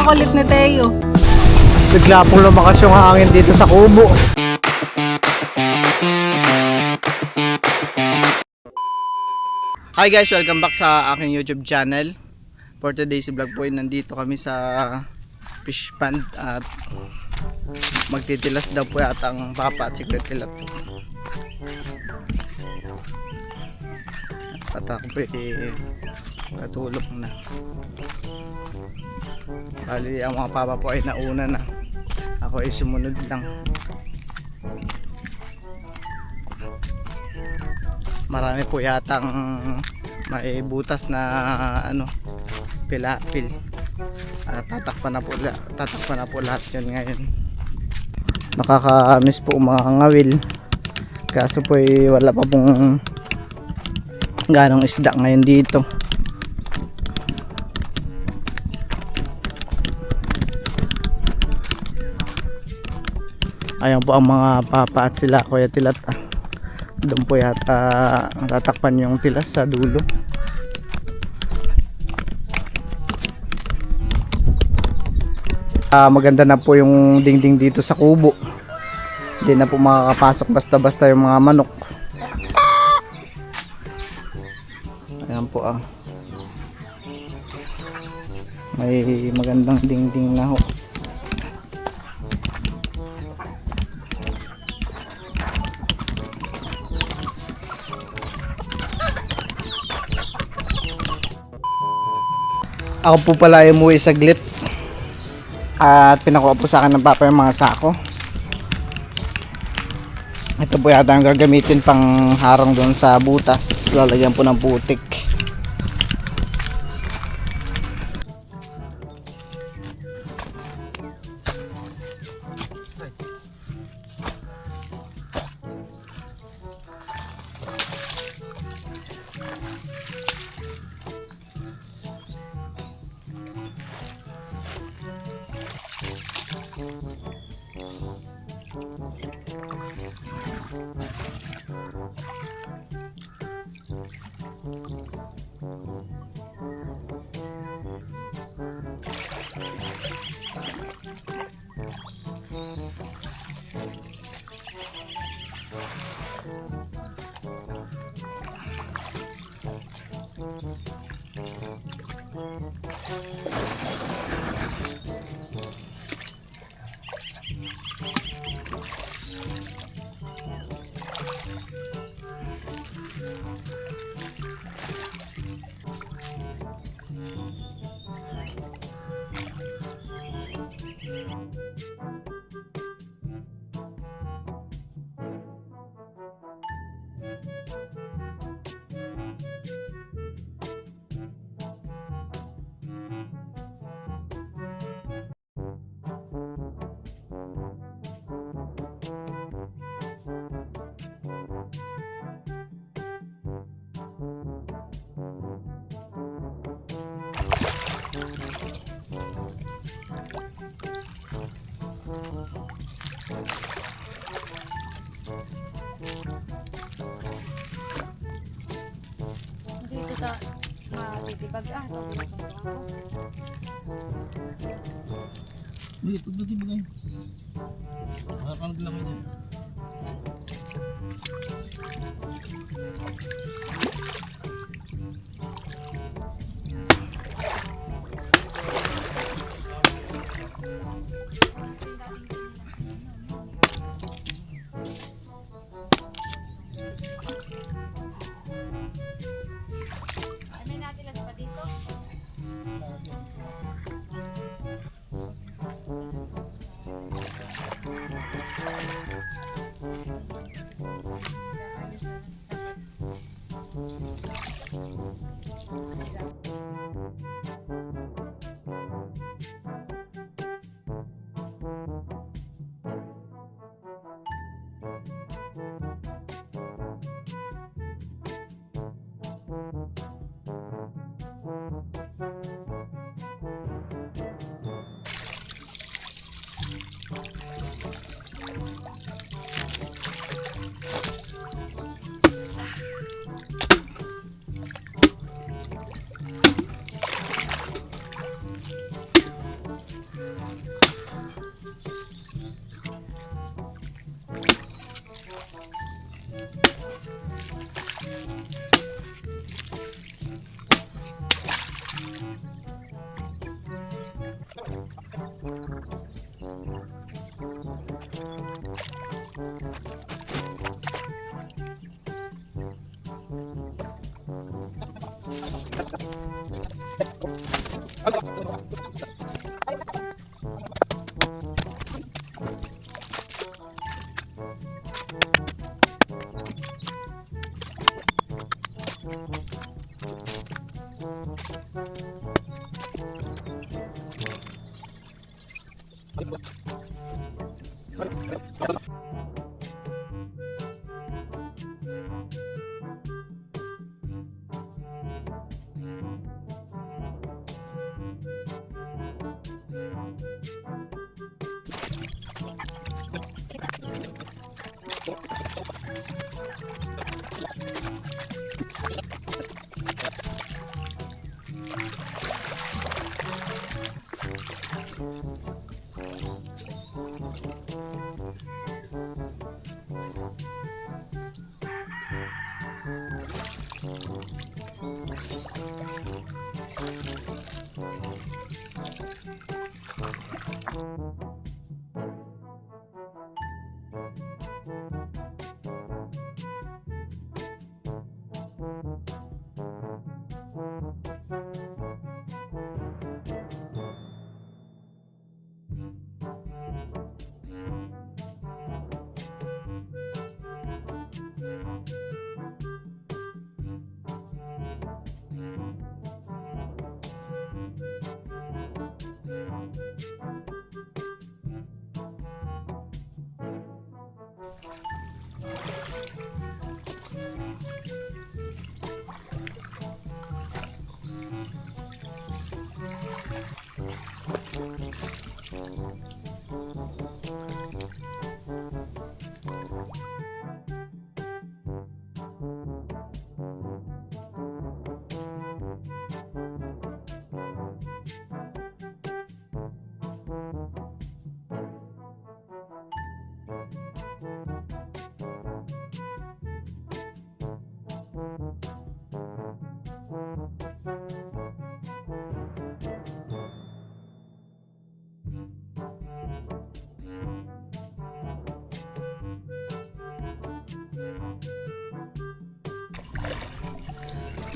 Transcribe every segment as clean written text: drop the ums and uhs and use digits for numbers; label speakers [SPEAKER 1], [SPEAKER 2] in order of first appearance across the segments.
[SPEAKER 1] Napakakulit ni Teo.
[SPEAKER 2] Bigla pong lumakas yung hangin dito sa kubo. Hi guys, welcome back sa aking YouTube channel. For today's vlog po ay nandito kami sa fish pond at magtitilas daw po yata ang papa at si Tilat. At ako po patulog na. Bali ang mga papa po ay nauna na. Ako ay sumunod lang. Marami po yatang may butas na pilapil. Tatakpan na po lahat yun ngayon. Nakaka-miss po mga ngawil. Kaso po wala pa pong ganong isda ngayon dito. Ayan po ang mga papa at sila Kuya Tilat. Doon po yata tatakpan yung tilas sa dulo. Maganda na po yung dingding dito sa kubo. Hindi na po makakapasok basta-basta yung mga manok. Ayan po may magandang dingding na ho. Ako po pala yung umuwi saglit at pinakuha po sa akin ng papa yung mga sako. Ito po yata ang gagamitin pang harang doon sa butas. Lalagyan po ng putik.
[SPEAKER 1] Dito sa titibag
[SPEAKER 2] Dito bagay. Ano lang din.
[SPEAKER 1] Ano natin las pa dito?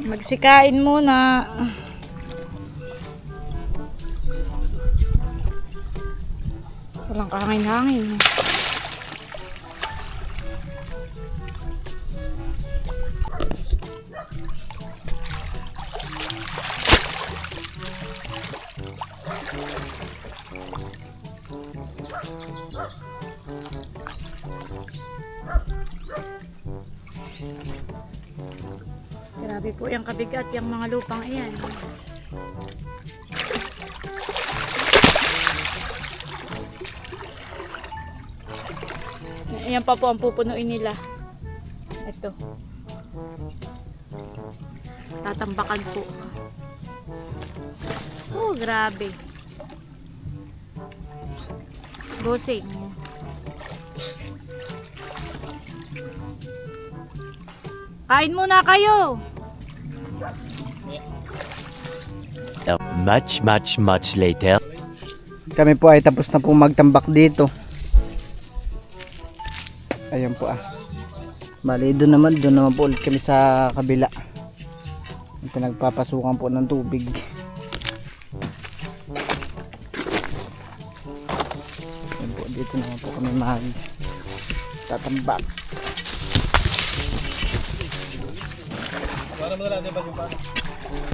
[SPEAKER 1] Magsikain muna. Walang kahangin-hangin. Grabe po yung kabigat, yung mga lupang iyan. Ayan pa po ang pupunuin nila. Ito. Tatambakan po. Oh, grabe. Busing. Kain muna kayo.
[SPEAKER 3] Much later.
[SPEAKER 2] Kami po ay tapos na pong magtambak dito. Ayan po ah. Bali doon naman po ulit kami sa kabila. Ito nagpapasukan po ng tubig. Ayan po, dito naman po kami tatambak.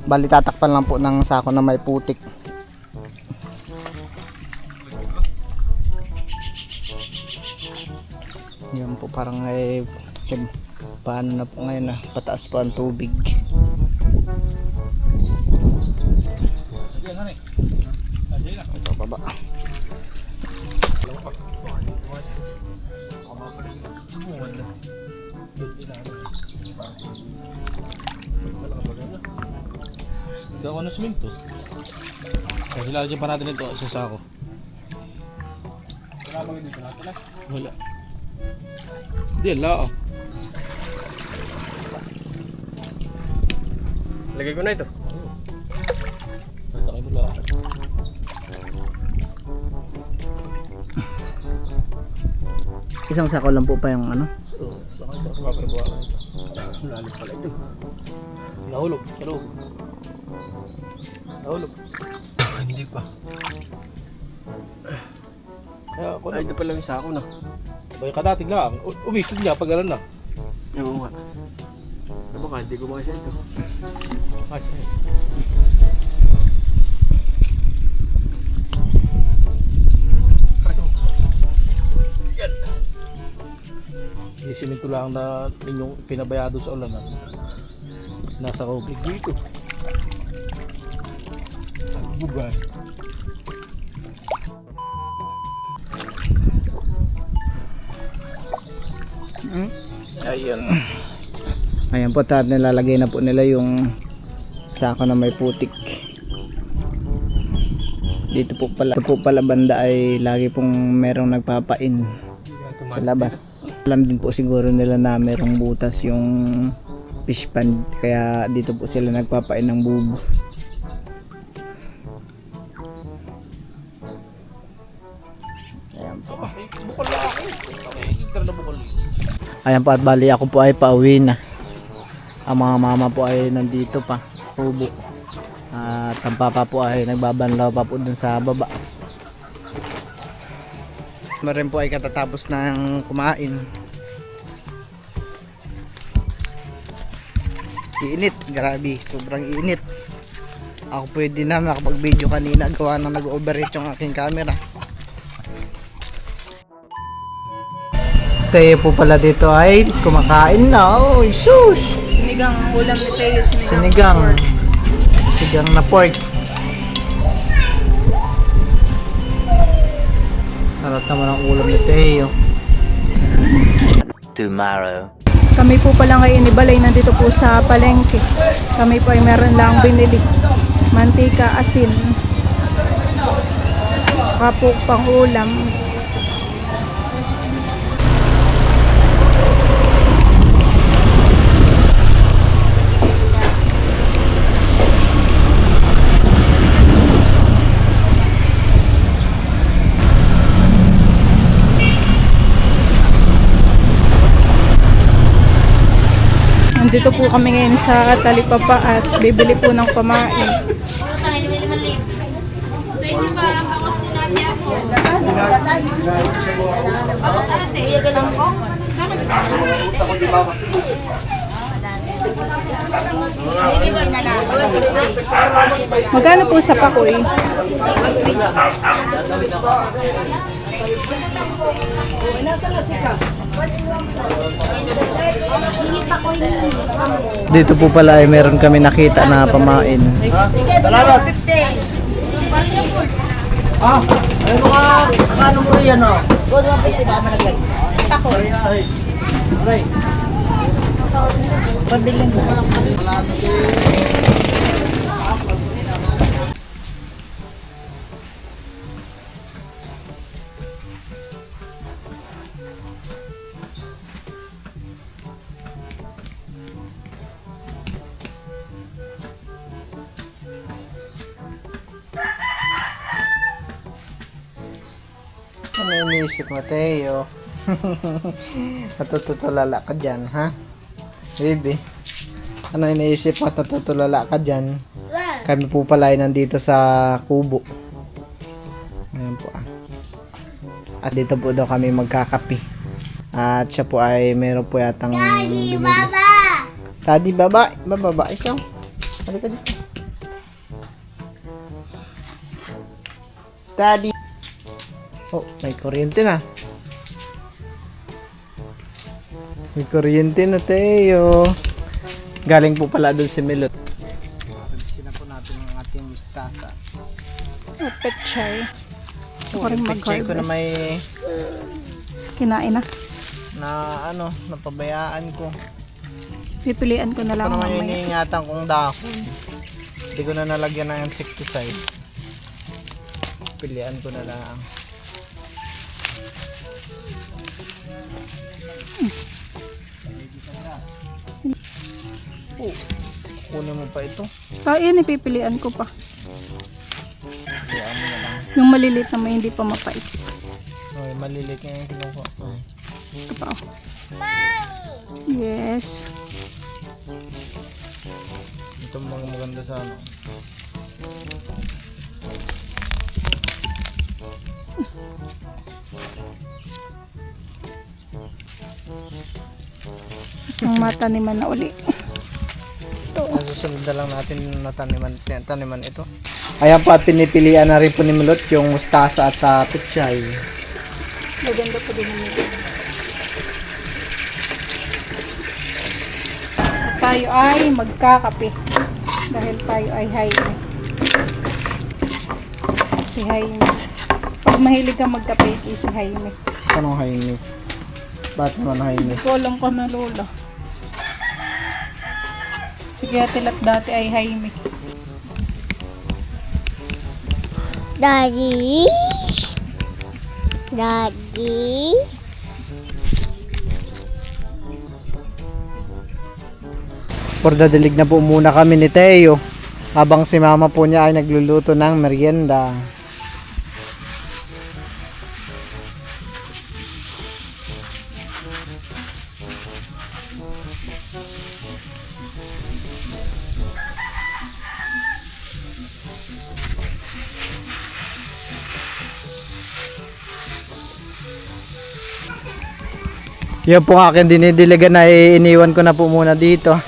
[SPEAKER 2] Bali tatakpan lang po ng sako na may putik. Yan po parang paano na po ngayon na pataas po ang tubig. Ito baba.
[SPEAKER 4] Hindi ako na-swing to. Kasi lalagyan pa natin ito sa sako. Wala. Hindi, lao.
[SPEAKER 5] Lagay ko na ito.
[SPEAKER 4] Takay mo lao.
[SPEAKER 2] Isang sako lang po pa yung ano.
[SPEAKER 4] Lalim pala ito. Nahulog sa loob. Nahulog.
[SPEAKER 3] Hindi pa.
[SPEAKER 4] Kaya ako na.
[SPEAKER 3] Ay, ito pala isa ako na.
[SPEAKER 4] Bay kadating lang. Umisod niya pag alam na.
[SPEAKER 3] Oo nga. Ano ba hindi ko makasya ito?
[SPEAKER 4] Ay, yung simento lang na inyong pinabayado sa ulan na nasa kubig dito. Bugay.
[SPEAKER 2] Ayun. Ayan po, nilalagay na po nila yung sako na may putik. Dito po pala banda ay lagi pong merong nagpapain sa labas. Alam din po siguro nila na merong butas yung fish pond, kaya dito po sila nagpapain ng bubo. Ayan po. Ayan po, at bali ako po ay pauwi na. Ang mga mama po ay nandito pa sa kubo. At ang papa po ay nagbabanlaw pa po dun sa baba. Marin po ay katatapos ng kumain. Iinit, grabe, sobrang init. Ako pwede na nakapag-video kanina, gawa nang nag-overheat yung aking camera. Tayo po pala dito ay kumakain na. Oh, shush!
[SPEAKER 1] Sinigang ang ulam ni Teo.
[SPEAKER 2] Sinigang. Sinigang na pork. Sarap naman ang ulam ni Teo.
[SPEAKER 5] Tomorrow.
[SPEAKER 1] Kami po pala ngayon ni Balay nandito po sa palengke. Kami po ay meron lang binili. Mantika, asin. Kapok pang ulam. Nandito po kami ngayon sa Talipapa at bibili po ng pamain. Magkano po sa pakoy?
[SPEAKER 2] Dito po pala ay meron kami nakita na pamain.
[SPEAKER 6] Ah, ay mga kano mo yan oh.
[SPEAKER 2] Ano iniisip mo, Teo? Natutulala ka dyan, ha? Baby, ano iniisip mo? Natutulala ka dyan? Kami po pala ay nandito sa kubo. Ayan po ah. At dito po daw kami magkakapi. At siya po ay meron po yatang binili. Daddy, baba! Bababa ikaw. Halika dito. Daddy! Oh, may kuryente na. May kuryente na, Teo. Galing po pala doon si Milot. Pagbisin na po natin ang ating mustasas.
[SPEAKER 1] Pechay. Gusto ko rin
[SPEAKER 2] Picture ko na
[SPEAKER 1] mag-harvest.
[SPEAKER 2] may
[SPEAKER 1] Kinain na.
[SPEAKER 2] napabayaan ko.
[SPEAKER 1] Pipilian ko na lang
[SPEAKER 2] Ito naman yung
[SPEAKER 1] mamaya.
[SPEAKER 2] iniingatan kong dahon. Hindi ko na nalagyan ng insecticide. Pilian ko na lang. Oh, kunin mo pa ito.
[SPEAKER 1] Yan, ipipilian ko pa.
[SPEAKER 2] Pilian mo na lang.
[SPEAKER 1] Yung maliliit na may hindi pa mapait.
[SPEAKER 2] Okay, malilit nga yung kinuha ko.
[SPEAKER 1] Ito pa oh. Yes.
[SPEAKER 4] Ito mga maganda sa ano.
[SPEAKER 1] Ang mataniman na uli.
[SPEAKER 2] Nasusunod na lang natin na taniman ito. Ayan po at pinipilian na rin po ni Milot yung mustasa at sa pechay.
[SPEAKER 1] Maganda pa din naman. Tayo ay magkakape. Dahil tayo ay Jaime. Si Jaime. Pag mahilig ka magkape, si Jaime.
[SPEAKER 2] Anong Jaime? Ba't naman Jaime?
[SPEAKER 1] Hindi ko alam ko na lola. Sige atilat dati ay Jaime.
[SPEAKER 5] Daddy? Daddy?
[SPEAKER 2] Pordadilig na po muna kami ni Teo habang si mama po niya ay nagluluto ng merienda. Yan po akin dinidiligan na iniwan ko na po muna dito.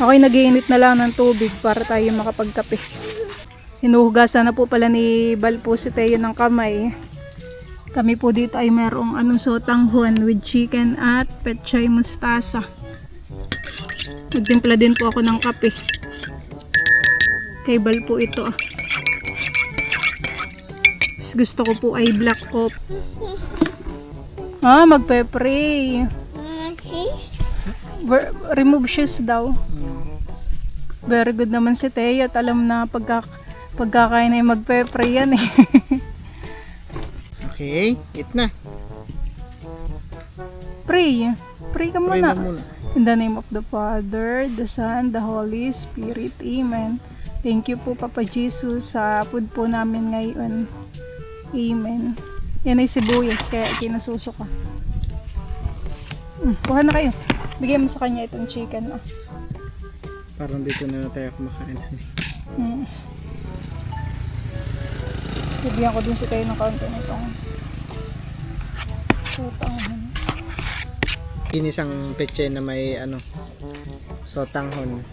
[SPEAKER 1] Ako'y nag-iinit na lang ng tubig para tayo makapagkape. Hinuhugasan na po pala ni Bal po si Teo ng kamay. Kami po dito ay merong sotanghon with chicken at pechay mustasa. Nagtimpla din po ako ng kape. Kay Bal po ito. Mas gusto ko po ay black coffee. Magpe-pray. Remove shoes daw. Very good naman si Teo at alam na pagkakain ay magpe-pray yan eh.
[SPEAKER 2] Okay, eat na.
[SPEAKER 1] Pray. Pray ka
[SPEAKER 2] Pray
[SPEAKER 1] muna.
[SPEAKER 2] na muna.
[SPEAKER 1] In the name of the Father, the Son, the Holy Spirit. Amen. Thank you po Papa Jesus sa food po namin ngayon. Amen. Yan ay sibuyas kaya kinasusuka. Kuha na kayo. Bigyan mo sa kanya itong chicken.
[SPEAKER 2] Parang dito na tayo kumakain.
[SPEAKER 1] Bigyan ko din si Teo ng kaunti nitong sotanghon.
[SPEAKER 2] Ginisang pechay na may sotanghon.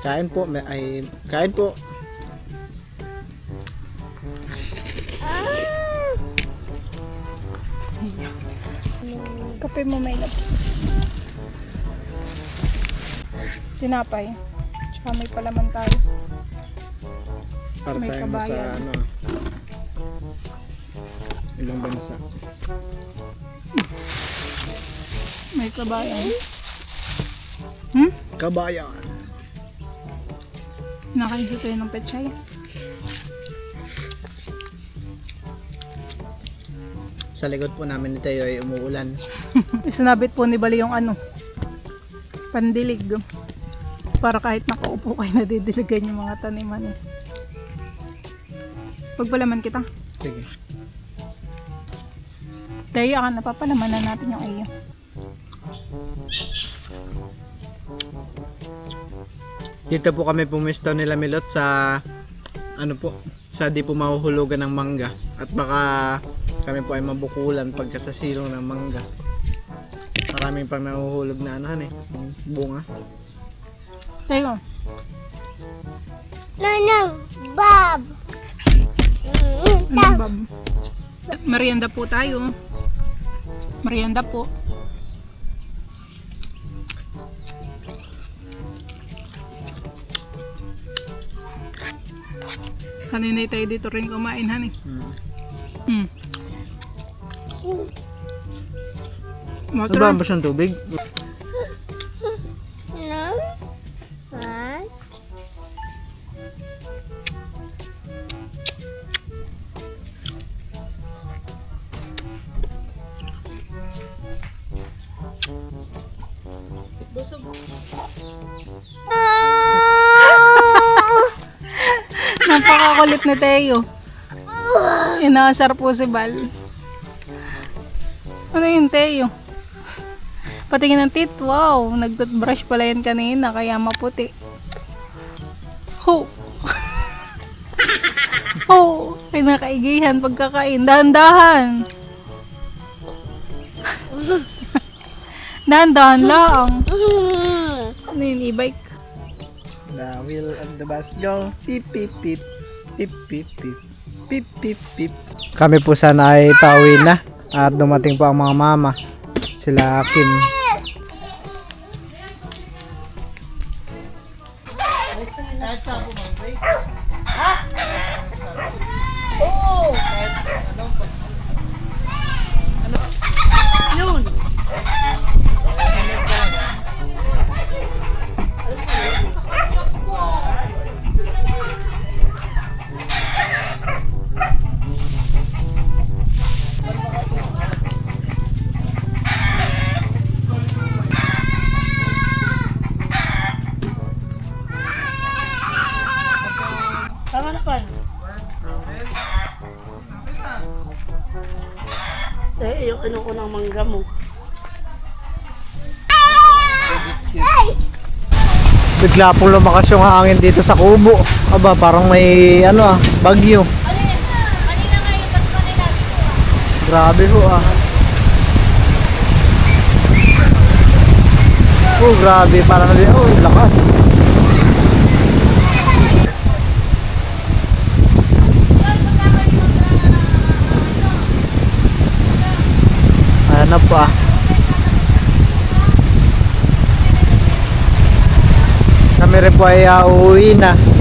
[SPEAKER 2] Kain po, kain po.
[SPEAKER 1] Kape mo may laps. Tinapay. Tsaka may palaman tayo.
[SPEAKER 2] Para
[SPEAKER 1] May
[SPEAKER 2] tayo sa
[SPEAKER 1] kabayan.
[SPEAKER 2] ibang bansa.
[SPEAKER 1] May kabayan.
[SPEAKER 2] Kabayan.
[SPEAKER 1] Nakain ko tayo ng pechay.
[SPEAKER 2] Sa likod po namin ni Teo ay umuulan.
[SPEAKER 1] Isinabit po ni Bali yung pandilig. Para kahit nakaupo kayo nadidiligan yung mga taniman. Pagpalaman kita.
[SPEAKER 2] Sige.
[SPEAKER 1] Dahil akan napapalaman na natin yung iyo.
[SPEAKER 2] Dito po kami pumisto nila Milot sa sa di po mahuhulugan ng mangga at baka kami po ay mabukulan pagka sa silong ng mangga. Maraming pang nahuhulog na bunga.
[SPEAKER 1] Tayo.
[SPEAKER 5] No, Bob!
[SPEAKER 1] Ano ba? Merienda po tayo. Merienda po. Kanina tayo dito rin kumain, honey.
[SPEAKER 2] Ano ba siyang tubig?
[SPEAKER 5] No? What?
[SPEAKER 1] Napakakulit na Teo. Inaasar po si Bal. Ano yun, Teo? Patingin ng teeth. Wow, nag-toothbrush pala yan kanina kaya maputi. Ho! Oh, kinakaigihan pagkakain. Dahan-dahan. Dahan-dahan lang. Ano yun, e-bike?
[SPEAKER 2] The wheel of the bus go. Pip, pip, pip. Pip, pip, pip. Pip, pip, pip. Kami po sana ay pauwi na. At dumating po ang mga mama. Sila Kim.
[SPEAKER 7] Eh, yung kinuko ng mangga mo.
[SPEAKER 2] Bigla pong lumakas yung hangin dito sa Kubo. Aba, parang may bagyo. Grabe ho Oh, grabe, parang lakas. Ano pa? Kami rin po ay uuwi na.